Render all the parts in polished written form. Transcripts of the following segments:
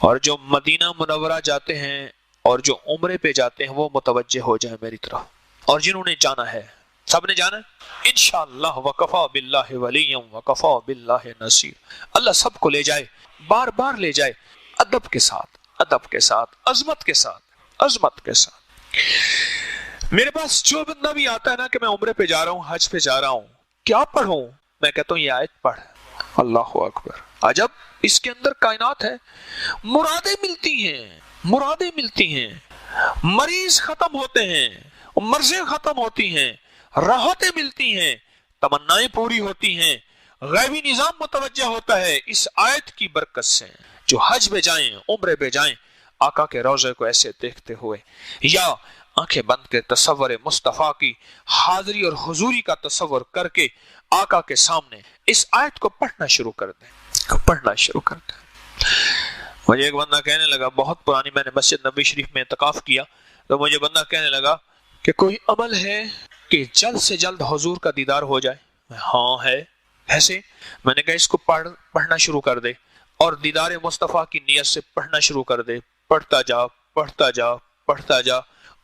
اور جو مدینہ منورہ جاتے ہیں اور جو عمرے پہ جاتے ہیں وہ متوجہ ہو جائیں میری طرف، اور جنہوں نے جانا ہے، سب نے جانا انشاءاللہ، وکفا باللہ ولیا وکفا باللہ نصیر، اللہ سب کو لے جائے، بار بار لے جائے، ادب کے ساتھ، ادب کے ساتھ، عظمت کے ساتھ، عظمت کے ساتھ۔ میرے پاس جو بندہ بھی آتا ہے نا کہ میں عمرے پہ جا رہا ہوں، حج پہ جا رہا ہوں، کیا پڑھوں؟ میں کہتا ہوں یہ آیت پڑھ۔ اللہ اکبر، عجب، اس کے اندر کائنات ہے، مرادیں ملتی ہیں، مرادیں ملتی ہیں، مریض ختم ہوتے ہیں، مرضیں ختم ہوتی ہیں، راحتیں ملتی ہیں، تمنائیں پوری ہوتی ہیں، غیبی نظام متوجہ ہوتا ہے اس آیت کی برکت سے۔ جو حج پہ جائیں، عمرے پہ جائیں، آقا کے روضے کو ایسے دیکھتے ہوئے، یا آنکھیں بند کے تصور مصطفیٰ کی حاضری اور حضوری کا تصور کر کے آقا کے سامنے اس آیت کو پڑھنا شروع کر دیں، پڑھنا شروع کر دیں۔ مجھے ایک بندہ کہنے لگا، بہت پرانی، میں نے مسجد نبوی شریف میں اعتکاف کیا، تو مجھے بندہ کہنے لگا کہ کوئی عمل ہے کہ جلد سے جلد حضور کا دیدار ہو جائے؟ ہاں ہے۔ ایسے؟ میں نے کہا اس کو پڑھنا شروع کر دے، اور دیدار مصطفیٰ کی نیت سے پڑھنا شروع کر دے، پڑھتا جا، پڑھتا جا، پڑھتا جا،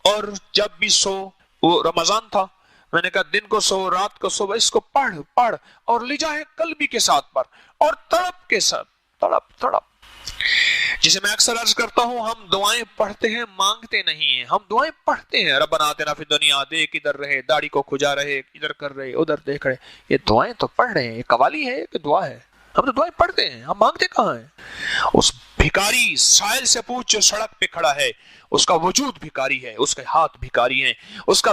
اور جب بھی سو، وہ رمضان تھا، میں نے کہا دن کو سو، رات کو سو، اس کو پڑھ پڑھ، اور لے جائے قلبی کے ساتھ پڑھ، اور تڑپ کے ساتھ، تڑپ تڑپ۔ جسے میں اکثر عرض کرتا ہوں، ہم دعائیں پڑھتے ہیں، مانگتے نہیں ہیں، ہم دعائیں پڑھتے ہیں۔ ربنا آتنا فی الدنیا، دیکھ ادھر رہے، داڑھی کو کھجا رہے، ادھر کر رہے، ادھر دیکھ رہے، یہ دعائیں تو پڑھ رہے ہیں، یہ قوالی ہے کہ دعا ہے؟ ہم تو دعائیں پڑھتے ہیں، ہم مانگتے کہاں ہیں؟ اس بھکاری سائل سے پوچھ جو سڑک پہ کھڑا ہے، اس کا وجود بھکاری ہے، اس کے ہاتھ بھکاری ہیں، اس کا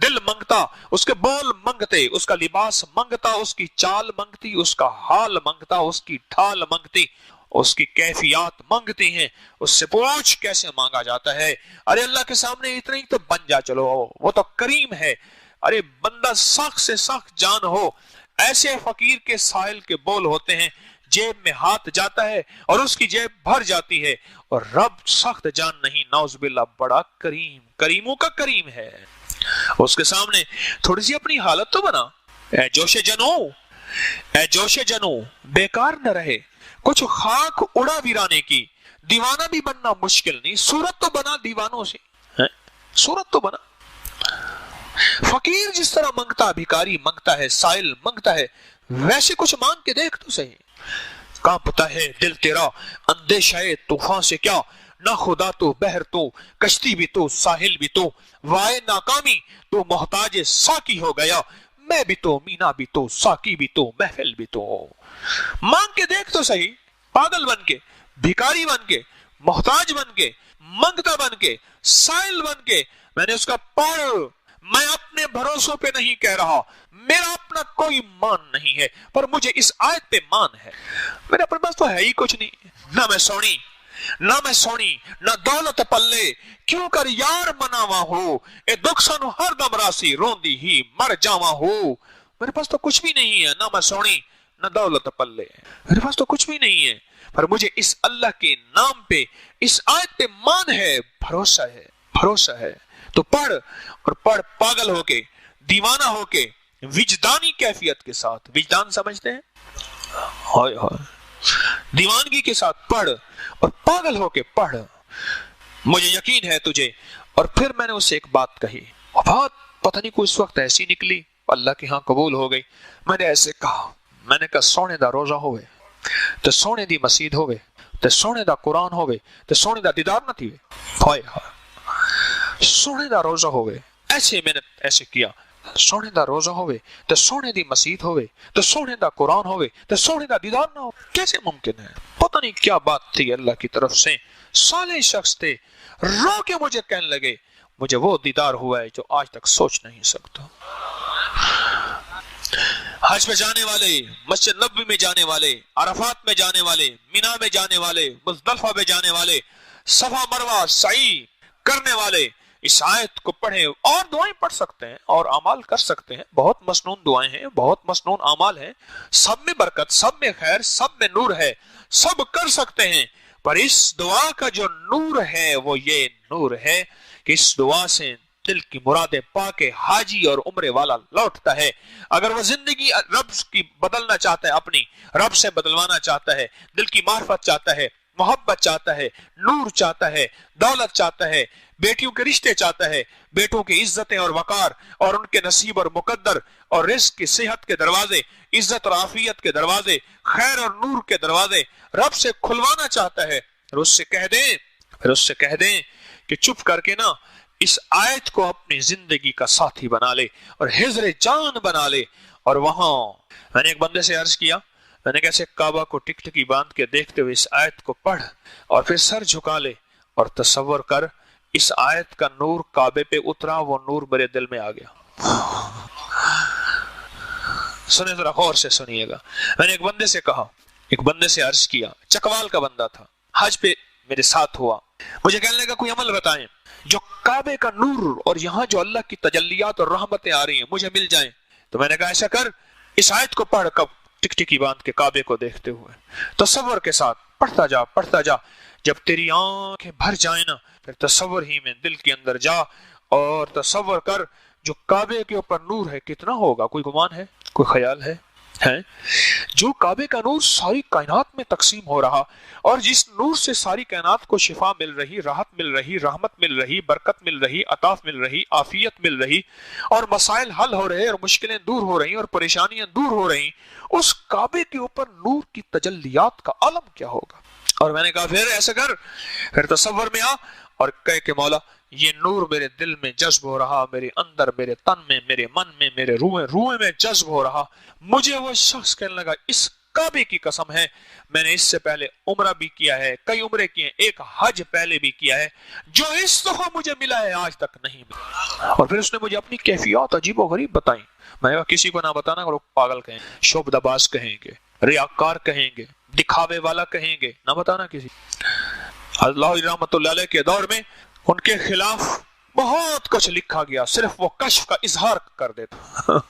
دل منگتا، اس کے بول منگتے، اس کا لباس منگتا، اس کی چال منگتی، اس کا حال منگتا، اس کی ڈھال منگتی، اس کی کیفیات مانگتی ہیں۔ اس سے پوچھ کیسے مانگا جاتا ہے؟ ارے اللہ کے سامنے اتنا ہی تو بن جا، چلو وہ تو کریم ہے۔ ارے بندہ سخت سے سخت جان ہو، ایسے فقیر کے سائل کے بول ہوتے ہیں، جیب میں ہاتھ جاتا ہے اور اس کی جیب بھر جاتی ہے، اور رب سخت جان نہیں، نعوذ باللہ، بڑا کریم، کریموں کا کریم ہے۔ اس کے سامنے تھوڑی سی اپنی حالت تو بنا، اے جوش جنو، اے جوش جنو، بیکار نہ رہے، کچھ خاک اڑا ویرانے کی، دیوانہ بھی بننا مشکل نہیں، صورت تو بنا دیوانوں سے، صورت تو بنا۔ فقیر جس طرح منگتا، بھکاری منگتا ہے، سائل منگتا ہے، ویسے کچھ مانگ کے دیکھ تو صحیح۔ کانپتا ہے دل تیرا اندیشہ طوفان سے کیا، نہ خدا تو بحر تو، کشتی بھی تو، ساحل بھی تو، وائے ناکامی تو محتاج ساقی ہو گیا، میں بھی تو، مینا بھی تو، ساقی بھی تو، محفل بھی تو۔ مانگ کے دیکھ تو صحیح، پاگل بن کے، بھکاری بن کے، محتاج بن کے، منگتا بن کے، سائل بن کے، میں نے اس کا پڑھ، میں اپنے بھروسوں پہ نہیں کہہ رہا، میرا اپنا کوئی مان نہیں ہے، پر مجھے اس آیت پہ مان ہے۔ میرے اپنے پاس تو ہے ہی کچھ نہیں، نہ میں سونی نہ دولت پلے، کیوں کر یار مناوا ہو، اے دکھ سنو ہر دم راسی، روندی ہی مر جاوا ہو۔ میرے پاس تو کچھ بھی نہیں ہے، نہ میں سونی نہ دولت پلے، میرے پاس تو کچھ بھی نہیں ہے، پر مجھے اس اللہ کے نام پہ، اس آیت پہ مان ہے، بھروسہ ہے، بھروسہ ہے۔ تو پڑھ، اور پڑھ پاگل ہو کے، دیوانہ ہو کے، وجدانی کیفیت کے ساتھ۔ وجدان سمجھتے ہیں؟ ہائے ہائے، دیوانگی کے ساتھ پڑھ، اور پاگل ہو کے پڑھ۔ مجھے یقین ہے تجھے۔ اور پھر میں نے اسے ایک بات کہی، اور بات پتہ نہیں کوئی اس وقت ایسی نکلی، اللہ کے ہاں قبول ہو گئی۔ میں نے ایسے کہا، میں نے کہا سونے دا روزہ ہوئے تے سونے دی مسجد ہوئے تے سونے دا قرآن ہوئے تے سونے دا دیدار نہ تھی، ہائے ہائے، سونے دا روزہ ہوئے، ایسے میں نے ایسے کیا، سونے دا روزہ ہوئے تے سونے دی مسجد ہوئے تے سونے دا قرآن ہوئے تے سونے دا دیدار نہ ہو، کیسے ممکن ہے؟ پتہ نہیں کیا بات تھی اللہ کی طرف سے۔ صالح شخص تھے، رو کے مجھے کہنے لگے مجھے وہ دیدار ہوا ہے جو آج تک سوچ نہیں سکتا۔ حج پہ جانے والے، مسجد نبوی میں جانے والے، عرفات میں جانے والے، مینا میں جانے والے، مزدلفہ میں جانے والے، صفا مروہ سعی کرنے والے اس آیت کو پڑھیں، اور دعائیں پڑھ سکتے ہیں اور اعمال کر سکتے ہیں، بہت مسنون دعائیں ہیں، بہت مسنون اعمال ہیں، سب میں برکت، سب میں خیر، سب میں نور ہے، سب کر سکتے ہیں، پر اس دعا کا جو نور ہے وہ یہ نور ہے کہ اس دعا سے دل کی مرادیں پا کے حاجی اور عمرے والا لوٹتا ہے۔ اگر وہ زندگی رب کی بدلنا چاہتا ہے، اپنی رب سے بدلوانا چاہتا ہے، دل کی معرفت چاہتا ہے، मोहब्बत चाहता है, नूर चाहता है, दौलत चाहता है, बेटियों के रिश्ते चाहता है, बेटों की इज्जतें और वकार और उनके नसीब और मुकद्दर और रिस्क की सेहत के दरवाजे, इज्जत और आफियत के दरवाजे, खैर और नूर के दरवाजे रब से खुलवाना चाहता है। फिर उससे कह दें कि चुप करके ना इस आयत को अपनी जिंदगी का साथी बना ले और हिज्र जान बना ले। और वहां मैंने एक बंदे से अर्ज किया, मैंने कैसे काबा को टिकटिकी बांध के देखते हुए इस आयत को पढ़ और फिर सर झुका ले और तसव्वुर कर इस आयत का नूर काबे पे उतरा, वो नूर मेरे दिल में आ गया। सुने जरा गौर से सुनिएगा। मैंने एक बंदे से कहा, एक बंदे से अर्ज किया, चकवाल का बंदा था, हज पे मेरे साथ हुआ, मुझे कहने का कोई अमल बताएं जो काबे का नूर और यहाँ जो अल्लाह की तजल्लियात और रहमतें आ रही हैं मुझे मिल जाएं। तो मैंने कहा ऐसा कर, इस आयत को पढ़, कब टिकटिकी बांध के काबे को देखते हुए तसव्वुर के साथ पढ़ता जा। जब तेरी आंखें भर जाए ना, फिर तसव्वुर ही में दिल के अंदर जा और तसव्वुर कर जो काबे के ऊपर नूर है कितना होगा। कोई गुमान है, कोई ख्याल है? जो काबे का नूर सारी कायनात में तकसीम हो रहा और जिस नूर से सारी कायनात को शिफा मिल रही, राहत मिल रही, रहमत मिल रही, बरकत मिल रही, अताफ मिल रही, आफियत मिल रही और मसाइल हल हो रहे और मुश्किलें दूर हो रही और परेशानियां दूर हो रही, उस काबे के ऊपर नूर की तजल्लियात का आलम क्या होगा। और मैंने कहा फिर ऐसा कर, फिर तसव्वुर में आ और कह के मौला ये नूर मेरे दिल में जज्ब हो रहा, मेरे अंदर, मेरे तन में, मेरे मन में, मेरे रूह में जज्ब हो रहा। मुझे वो शख्स कहने लगा, इस काबे की कसम है मैंने इससे पहले उम्रा भी किया है, कई उम्रे किए, एक हज पहले भी किया है, जो इस दफा मुझे मिला है आज तक नहीं मिला। और फिर उसने मुझे अपनी कैफियत अजीब और गरीब बताई। मैंने कहा किसी को ना बताना, लोग पागल कहेंगे, शोबदबाज कहेंगे, रियाकार कहेंगे, दिखावे वाला कहेंगे, ना बताना किसी। अल्लाह रहमतुल्लाह अलैह के दौर में उनके खिलाफ बहुत कुछ लिखा गया, सिर्फ वो कश्फ का इजहार कर देता।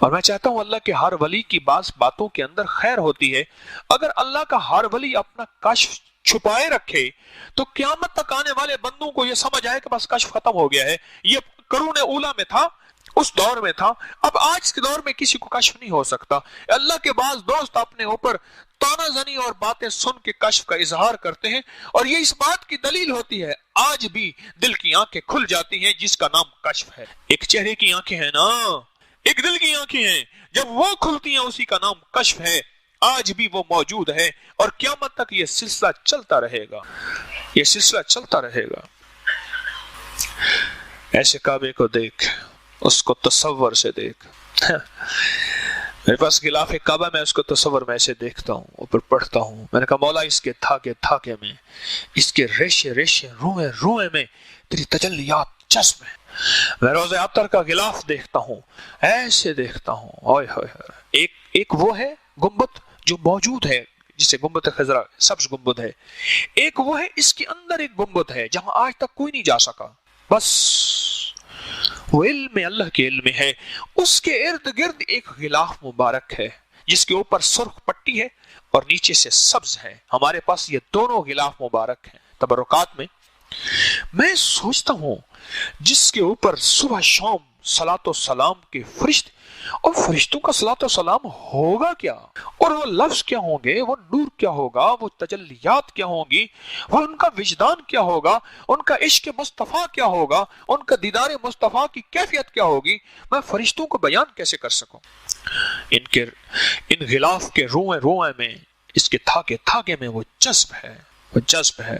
और मैं चाहता हूं अल्लाह के हर वली की बातों के अंदर खैर होती है। अगर अल्लाह का हर वली अपना कश्फ छुपाए रखे तो क़यामत तक आने वाले बंदों को यह समझ आए कि बस कश्फ खत्म हो गया है। ये करूने ऊला में था, उस दौर में था, अब आज के दौर में किसी को कश्फ नहीं हो सकता। अल्लाह के बाज़ दोस्त अपने ऊपर तानाजनी और बातें सुन के कश्फ का इजहार करते हैं और ये इस बात की दलील होती है आज भी दिल की आंखें खुल जाती हैं जिसका नाम कश्फ है। एक चेहरे की आंखें हैं ना, एक दिल की आंखें हैं, जब वो खुलती हैं उसी का नाम कश्फ है। आज भी वो मौजूद है और क़यामत तक ये सिलसिला चलता रहेगा, ये सिलसिला चलता रहेगा। ऐसे काबे को देख, उसको तसव्वुर से देख। मेरे पास गिलाफ काबा, मैं उसको तसव्वुर में ऐसे देखता हूँ, ऊपर पढ़ता हूँ। मैंने कहा मौला इसके धागे में, इसके रेशे रुए में तेरी तजल्लियात जज्ब है। मैं रोज़े अतर का गिलाफ देखता हूँ, ऐसे देखता हूँ। ओए होए, एक वो है गुंबद जो मौजूद है जिसे गुंबद खजरा, सब्ज गुंबद है। एक वो है, इसके अंदर एक गुंबद है जहां आज तक कोई नहीं जा सका, बस वो इल्म अल्लाह के इल्म है। उसके इर्द गिर्द एक गिलाफ मुबारक है जिसके ऊपर सुर्ख पट्टी है और नीचे से सब्ज है। हमारे पास ये दोनों गिलाफ मुबारक हैं तबरुकात में। मैं सोचता हूं जिसके ऊपर सुबह शाम सलातो सलाम के फरिश्ते, और फरिश्तों का सलातो सलाम होगा क्या, और वो लफ्ज क्या होंगे, वो नूर क्या होगा, वो तजल्लियात क्या होंगी, वो उनका विजदान क्या होगा, उनका इश्क मुस्तफा क्या होगा, उनका दीदार मुस्तफा की कैफियत क्या होगी, मैं फरिश्तों को बयान कैसे कर सकूं। इन गिलाफ के रोए में, इसके धागे में वो जज्ब है, वो जज्ब है।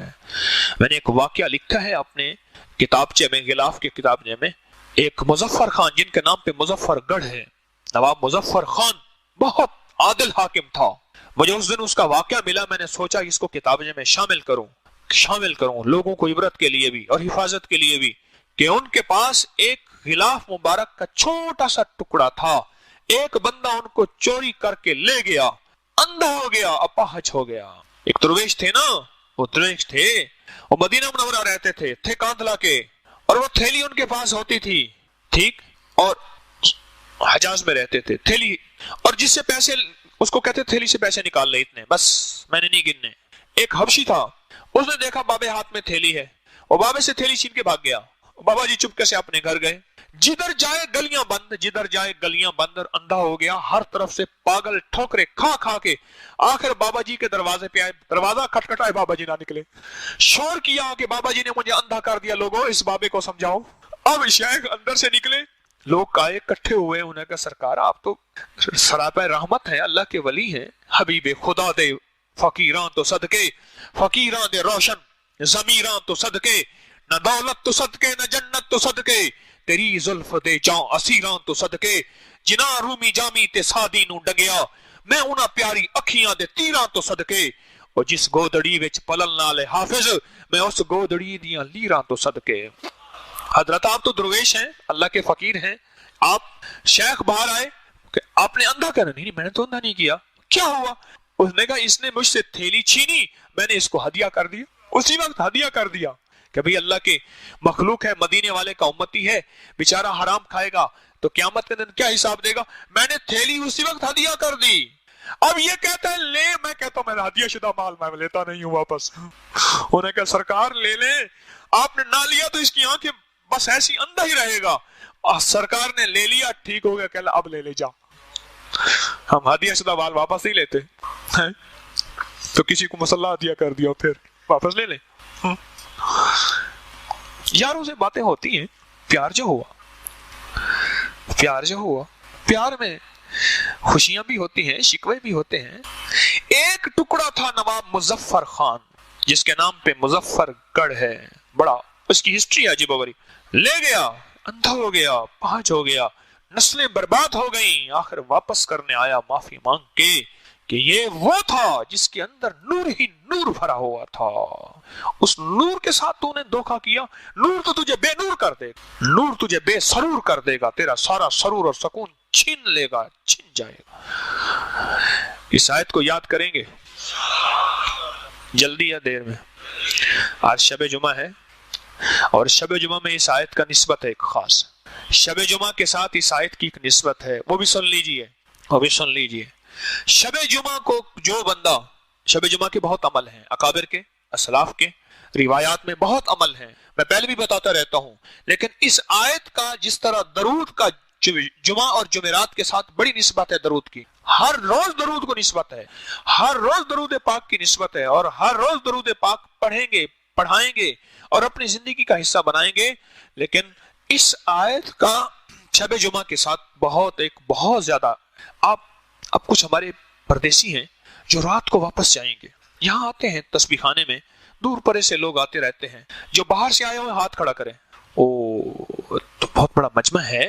मैंने एक वाकया लिखा है अपने किताबचे में, गिलाफ के किताबचे में। एक मुजफ्फर खान, जिनके नाम पे मुजफ्फरगढ़ है, नवाब मुजफ्फर खान बहुत आदिल हाकिम था। मुझे उस दिन उसका वाकया मिला, मैंने सोचा इसको किताबचे में शामिल करूं लोगों को इबरत के लिए भी और हिफाजत के लिए भी, कि उनके पास एक गिलाफ मुबारक का छोटा सा टुकड़ा था। एक बंदा उनको चोरी करके ले गया, अंधा हो गया, अपाहज हो गया। एक दरवेश थे ना, वो दरवेश थे, वो मदीना मुनव्वरा रहते थे कांधला के, और वो थैली उनके पास होती थी, ठीक, और हजाज में रहते थे। थैली, और जिससे पैसे, उसको कहते थैली से पैसे निकाल ले, इतने बस, मैंने नहीं गिनने। एक हबशी था, उसने देखा बाबे हाथ में थैली है, और बाबे से थैली छीन के भाग गया। बाबा जी चुपके से अपने घर गए। जिधर जाए गलियां बंद, जिधर जाए गलियां बंद, और अंधा हो गया, हर तरफ से पागल ठोकरे खा खा के आखिर बाबा जी के दरवाजे पे आए, दरवाजा खटखटाए, बाबा जी ना निकले, शोर किया कि बाबा जी ने मुझे अंधा कर दिया, लोगों इस बाबे को समझाओ। अब शेख अंदर से निकले, लोग आए इकट्ठे हुए, उन्हें कहा सरकार आप तो सरापे रहमत है, अल्लाह के वली हैं, हबीबे खुदा दे फकीरां तो सदके, फकीरां दे रोशन जमीरां तो सदके, न दौलत तो सदके न जन्नत तो सदके, तेरी जुल्फ दे जां असीरां तो सदके, जिना रूमी जामी ते सादी नू डंगिया, मैं उन्हां प्यारी अखियां दे तीरां तो सदके, और जिस गोदड़ी विच पलन नाले हाफिज, मैं उस गोदड़ी दियां लीरां तो सदके। हजरत आप तो दरवेश हैं, अल्लाह के फकीर हैं, आप शेख बाहर आए कि आपने अंधा करा, नहीं मैंने तो अंधा नहीं किया, क्या हुआ? उसने कहा इसने मुझसे थैली छीनी, मैंने इसको हदिया कर दिया, उसी वक्त हदिया कर दिया कि भाई अल्लाह के मखलूक है, मदीने वाले का उम्मती है, बेचारा हराम खाएगा तो क़यामत के दिन क्या हिसाब देगा, मैंने थैली उसी वक्त हदिया कर दी। अब ये कहता है ले, मैं कहता हूं मैं हदिया शुदा माल मैं लेता नहीं हूं वापस। उन्हें कहा सरकार ले ले, आपने ना लिया तो इसकी आंखें बस ऐसी अंधा ही रहेगा, और सरकार ने ले लिया, ठीक हो गया, कहला अब ले ले जा, हम हदिया शुदा माल वापस नहीं लेते हैं? तो किसी को मसल्ला हदिया कर दिया फिर वापस ले ले। यारों से बातें होती हैं, प्यार जो हुआ, प्यार जो हुआ, प्यार में खुशियां भी होती हैं, शिकवे भी होते हैं। एक टुकड़ा था नवाब मुजफ्फर खान, जिसके नाम पे मुजफ्फरगढ़ है, बड़ा उसकी हिस्ट्री अजीबोगरीब, ले गया, अंधा हो गया, पांच हो गया, नस्लें बर्बाद हो गईं, आखिर वापस करने आया माफी मांग के कि ये वो था जिसके अंदर नूर ही नूर भरा हुआ था, उस नूर के साथ तूने धोखा किया, नूर तो तुझे बेनूर कर देगा, नूर तुझे बेसरूर कर देगा, तेरा सारा सरूर और सुकून छीन लेगा, छीन जाएगा। इस आयत को याद करेंगे जल्दी या देर में। आज शब जुमा है और शब जुमा में इस आयत का निस्बत है एक खास, शब जुमा के साथ इस आयत की एक निस्बत है, वो भी सुन लीजिए, वो भी सुन लीजिए। शब जुमा को जो बंदा, शब जुमा के बहुत अमल हैं, अकाबिर के, असलाफ के, रिवायात में बहुत अमल हैं, मैं पहले भी बताता रहता हूं, लेकिन इस आयत का जिस तरह दरूद का जुमा और जुमेरात के साथ बड़ी निस्बत है, दरूद की हर रोज दरूद को निस्बत है, हर रोज दरूद पाक की निस्बत है, और हर रोज दरूद पाक पढ़ेंगे, पढ़ाएंगे और अपनी जिंदगी का हिस्सा बनाएंगे। लेकिन इस आयत का शब जुमा के साथ बहुत ज्यादा, आप अब कुछ हमारे परदेसी हैं जो रात को वापस जाएंगे, यहाँ आते हैं तस्बीह खाने में, दूर परे से लोग आते रहते हैं, जो बाहर से आए हुए हाथ खड़ा करें। ओ तो बहुत बड़ा मजमा है,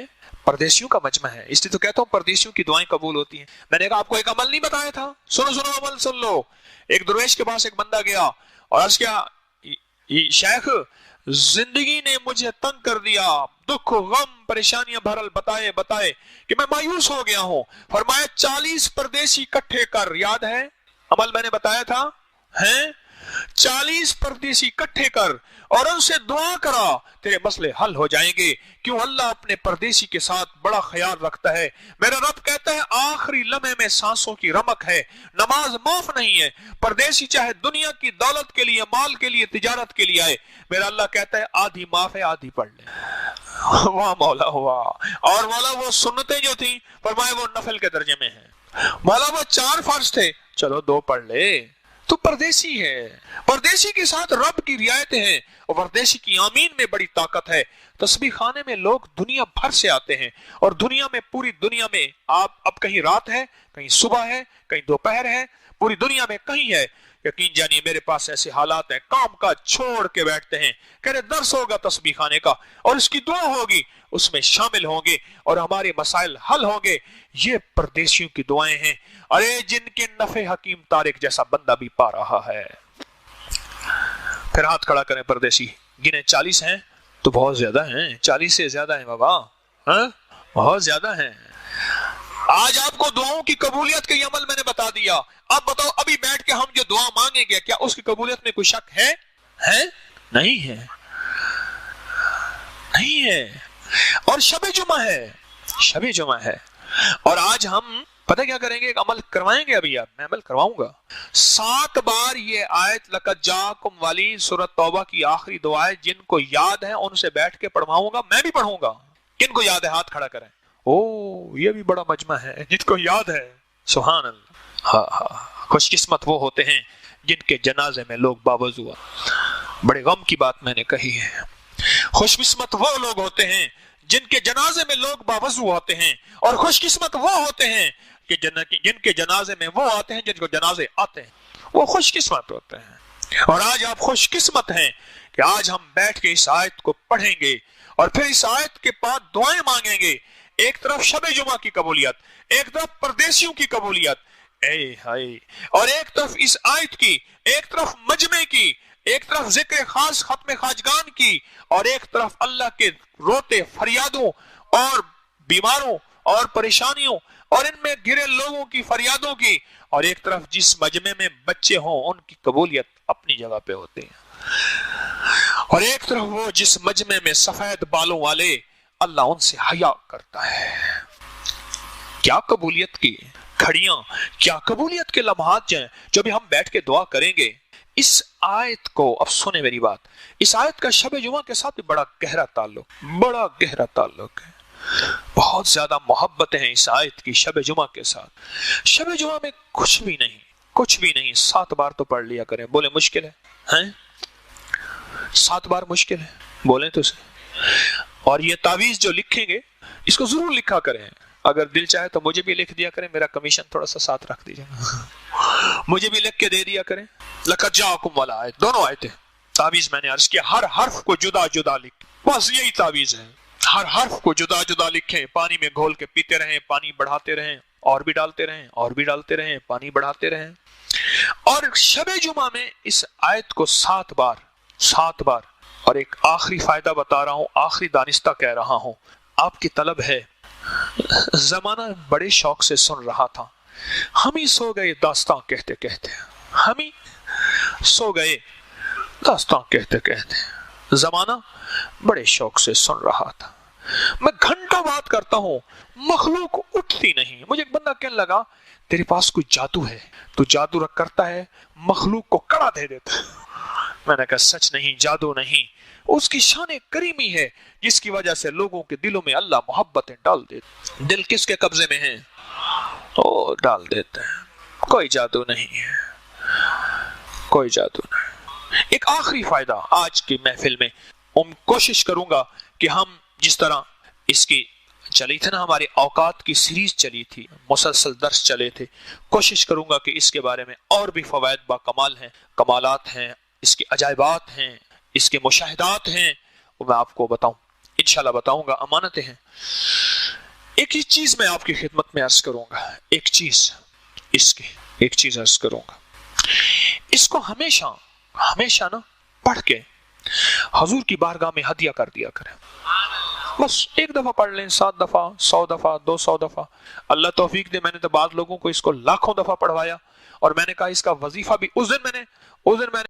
परदेशियों का मजमा है, इसलिए तो कहता हूँ परदेशियों की दुआएं कबूल होती हैं। मैंने कहा आपको एक अमल नहीं बताया था, सुनो सुनो अमल सुन लो। एक दरवेश के पास एक बंदा गया और अर्ज किया, शेख जिंदगी ने मुझे तंग कर दिया, दुख गम परेशानियां भरल बताए बताए कि मैं मायूस हो गया हूं। फरमाया 40 परदेसी इकट्ठे कर, याद है अमल मैंने बताया था, हैं 40 परदेसी इकट्ठे कर और उनसे दुआ करा, तेरे मसले हल हो जाएंगे। क्यों? अल्लाह अपने परदेसी के साथ बड़ा ख्याल रखता है। मेरा रब कहता है आखिरी लम्हे में सांसों की रमक है, नमाज माफ नहीं है। परदेसी चाहे दुनिया की दौलत के लिए, माल के लिए, तिजारत के लिए आए, मेरा अल्लाह कहता है आधी माफ है, आधी पढ़ ले। वाह मौला हुआ। और मौला वो सुन्नतें जो थी फरमाए वो नफल के दर्जे में है। मौला वो 4 फर्ज थे, चलो 2 पढ़ ले। तो परदेसी है, परदेसी के साथ रब की रियायतें हैं, और परदेसी की आमीन में बड़ी ताकत है। तस्बीह खाने में लोग दुनिया भर से आते हैं, और दुनिया में, पूरी दुनिया में, आप अब कहीं रात है, कहीं सुबह है, कहीं दोपहर है, पूरी दुनिया में कहीं है। यकीन जानिए मेरे पास ऐसे हालात हैं, काम का छोड़ के बैठते हैं, कह रहे दर्स होगा तस्बीह खाने का और इसकी दुआ होगी, उसमें शामिल होंगे और हमारे मसाइल हल होंगे। ये परदेशियों की दुआएं हैं, अरे जिनके नफे हकीम तारिक जैसा बंदा भी पा रहा है। फिर हाथ खड़ा करें परदेसी, गिने 40 हैं तो बहुत ज्यादा हैं, 40 से ज्यादा हैं बाबा, हाँ बहुत ज्यादा हैं। आज आपको दुआओं की कबूलियत के अमल मैंने बता दिया। अब बताओ अभी बैठ के हम जो दुआ मांगेंगे क्या उसकी कबूलियत में कोई शक है? नहीं है, नहीं है। और शबे जुमा है, शबे जुमा है। और आज हम पता क्या करेंगे, एक अमल करवाएंगे। अभी आप, मैं अमल करवाऊंगा 7 बार ये आयत लक़द जाकुम वाली सूरत तौबा की आखिरी दुआ है, जिनको याद है उनसे बैठ के पढ़वाऊंगा, मैं भी पढ़ूंगा। کن کو یاد ہے؟ ہاتھ کھڑا کریں. او یہ بھی بڑا مجمع ہے جن کو یاد ہے. سبحان اللہ. ہاں ہاں. خوش قسمت وہ ہوتے ہیں جن کے جنازے میں لوگ باوضو. بڑے غم کی بات میں نے کہی ہے. خوش قسمت وہ لوگ ہوتے ہیں جن کے جنازے میں لوگ باوضو ہوتے ہیں، اور خوش قسمت وہ ہوتے ہیں کہ جن کے جنازے میں وہ آتے ہیں جن کو جنازے آتے ہیں. وہ خوش قسمت ہوتے ہیں. اور آج آپ خوش قسمت ہیں کہ آج ہم بیٹھ کے اس آیت کو پڑھیں گے اور پھر اس آیت کے بعد دعائیں مانگیں گے. ایک طرف شب جمعہ کی قبولیت، ایک طرف پردیسیوں کی قبولیت، اے ہائے، اور ایک طرف اس آیت کی، ایک طرف مجمع کی، ایک طرف ذکر خاص ختم خواجگان کی، اور ایک طرف اللہ کے روتے فریادوں اور بیماروں اور پریشانیوں اور ان میں گرے لوگوں کی فریادوں کی، اور ایک طرف جس مجمع میں بچے ہوں ان کی قبولیت اپنی جگہ پہ ہوتے ہیں، اور ایک طرف وہ جس مجمع میں سفید بالوں والے اللہ ان سے حیا کرتا ہے. کیا قبولیت کی کھڑیاں، کیا قبولیت کے لمحات ہیں جو بھی ہم بیٹھ کے دعا کریں گے. اس آیت کو اب سنیں میری بات، اس آیت کا شب جمعہ کے ساتھ بھی بڑا گہرا تعلق ہے. بہت زیادہ محبتیں ہیں اس آیت کی شب جمعہ کے ساتھ. شب جمعہ میں کچھ بھی نہیں 7 بار تو پڑھ لیا کریں. بولے مشکل ہے 7 بار مشکل ہے؟ بولیں تو صحیح. اور یہ تعویذ جو لکھیں گے اس کو ضرور لکھا کریں. اگر دل چاہے تو مجھے بھی لکھ دیا کریں، میرا کمیشن تھوڑا سا ساتھ رکھ دیجیے. مجھے بھی لکھ کے دے دیا کریں. لقد جاءکم والا آیت، دونوں آیتیں تعویذ میں نے عرض کیا ہر حرف کو جدا جدا لکھ، بس یہی تعویذ ہے. ہر حرف کو جدا جدا لکھیں، پانی میں گھول کے پیتے رہیں، پانی بڑھاتے رہیں، اور بھی ڈالتے رہیں، پانی بڑھاتے رہیں. اور شب جمعہ میں اس آیت کو 7 بار. اور ایک آخری فائدہ بتا رہا ہوں، آخری دانستہ کہہ رہا ہوں، آپ کی طلب ہے. زمانہ بڑے شوق سے سن رہا تھا، ہم ہی سو گئے داستان کہتے کہتے. زمانہ بڑے شوق سے سن رہا تھا. میں گھنٹوں بات کرتا ہوں، مخلوق اٹھتی نہیں. مجھے ایک بندہ کہنے لگا تیرے پاس کوئی جادو ہے، تو جادو رکھ کرتا ہے، مخلوق کو کڑا دے دیتا ہے. میں نے کہا سچ نہیں، جادو نہیں، اس کی شان کریمی ہے جس کی وجہ سے لوگوں کے دلوں میں اللہ محبتیں ڈال دیتے. دل کس کے قبضے میں ہیں؟ وہ ڈال دیتے ہیں. کوئی جادو نہیں ہے. ایک آخری فائدہ آج کی محفل میں کوشش کروں گا کہ ہم جس طرح اس کی چلی تھی نا، ہماری اوقات کی سیریز چلی تھی، مسلسل درس چلے تھے، کوشش کروں گا کہ اس کے بارے میں اور بھی فوائد با کمال ہیں، کمالات ہیں، اس کے عجائبات ہیں، اس کے مشاہدات ہیں، وہ میں آپ کو بتاؤں، انشاءاللہ بتاؤں گا. امانتیں ہیں. ایک ہی چیز میں آپ کی خدمت میں عرض کروں گا، ایک چیز عرض کروں گا. اس کو ہمیشہ نا پڑھ کے حضور کی بارگاہ میں ہدیہ کر دیا کریں. بس ایک دفعہ پڑھ لیں، 7 دفعہ، 100 دفعہ، 200 دفعہ. اللہ توفیق دے، میں نے تو بعض لوگوں کو اس کو لاکھوں دفعہ پڑھوایا، اور میں نے کہا اس کا وظیفہ بھی اس دن میں نے